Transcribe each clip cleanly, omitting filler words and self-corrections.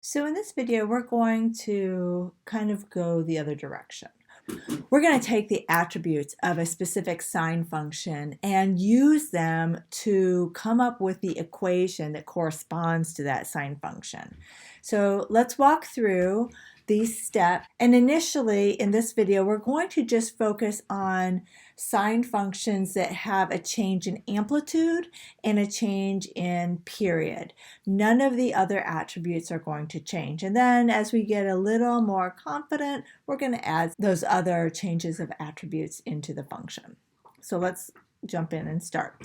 So in this video, we're going to kind of go the other direction. We're going to take the attributes of a specific sine function and use them to come up with the equation that corresponds to that sine function. So let's walk through these steps. And initially in this video, we're going to just focus on sine functions that have a change in amplitude and a change in period. None of the other attributes are going to change. And then as we get a little more confident, we're going to add those other changes of attributes into the function. So let's jump in and start.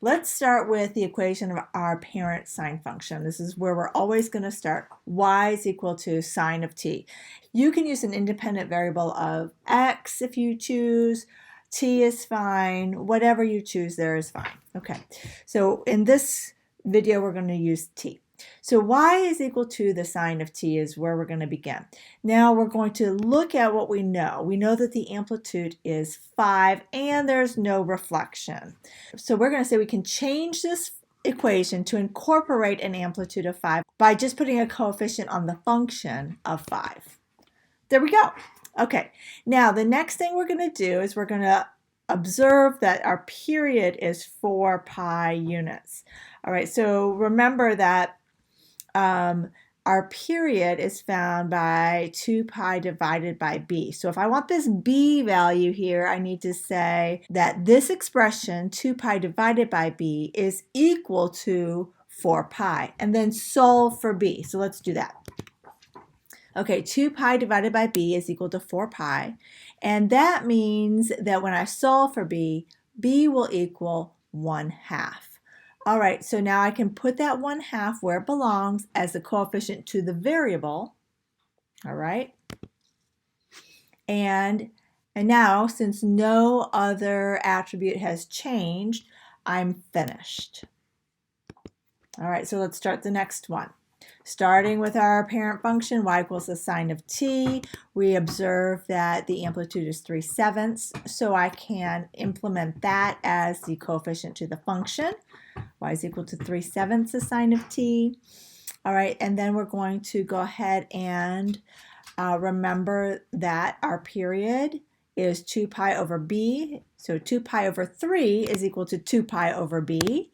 Let's start with the equation of our parent sine function. This is where we're always going to start. Y is equal to sine of t. You can use an independent variable of x if you choose. T is fine. Whatever you choose there is fine. Okay, so in this video we're going to use t. So y is equal to the sine of t is where we're going to begin. Now we're going to look at what we know. We know that the amplitude is 5 and there's no reflection. So we're going to say we can change this equation to incorporate an amplitude of 5 by just putting a coefficient on the function of 5. There we go. Okay, now the next thing we're going to do is we're going to observe that our period is 4 pi units. All right, so remember that our period is found by 2 pi divided by b. So if I want this b value here, I need to say that this expression, 2 pi divided by b, is equal to 4 pi, and then solve for b. So let's do that. Okay, 2 pi divided by b is equal to 4 pi, and that means that when I solve for b, b will equal 1/2. All right, so now I can put that 1/2 where it belongs as the coefficient to the variable. All right, and now since no other attribute has changed, I'm finished. All right, so let's start the next one. Starting with our parent function, y equals the sine of t, we observe that the amplitude is 3/7, so I can implement that as the coefficient to the function. Y is equal to 3/7 the sine of t. All right, and then we're going to go ahead and remember that our period is 2 pi over b, so 2 pi over 3 is equal to 2 pi over b.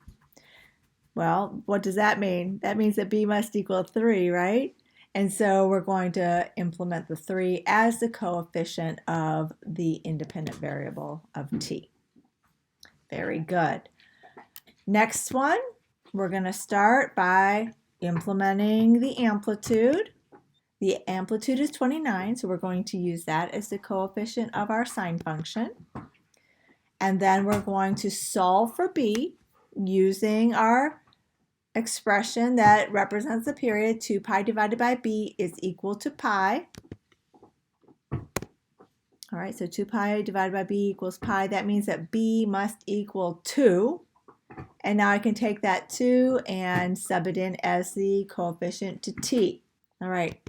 Well, what does that mean? That means that b must equal 3, right? And so we're going to implement the 3 as the coefficient of the independent variable of t. Very good. Next one, we're going to start by implementing the amplitude. The amplitude is 29, so we're going to use that as the coefficient of our sine function. And then we're going to solve for b using our expression that represents the period. 2 pi divided by b is equal to pi. All right, so 2 pi divided by b equals pi. That means that b must equal 2. And now I can take that 2 and sub it in as the coefficient to t. All right,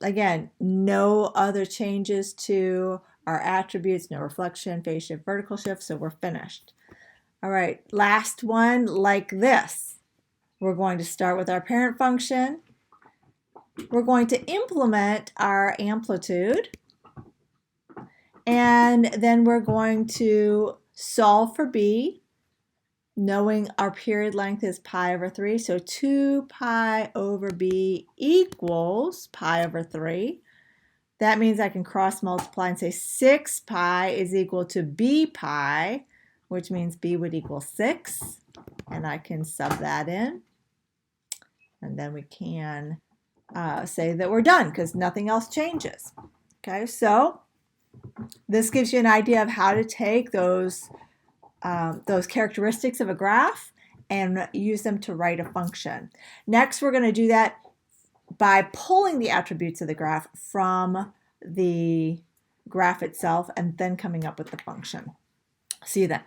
again, no other changes to our attributes, no reflection, phase shift, vertical shift, so we're finished. All right, last one like this. We're going to start with our parent function. We're going to implement our amplitude. And then we're going to solve for b, knowing our period length is pi over 3. So 2 pi over b equals pi over 3. That means I can cross multiply and say 6 pi is equal to b pi, which means b would equal 6. And I can sub that in. And then we can say that we're done because nothing else changes. Okay, so this gives you an idea of how to take those characteristics of a graph and use them to write a function. Next, we're going to do that by pulling the attributes of the graph from the graph itself and then coming up with the function. See you then.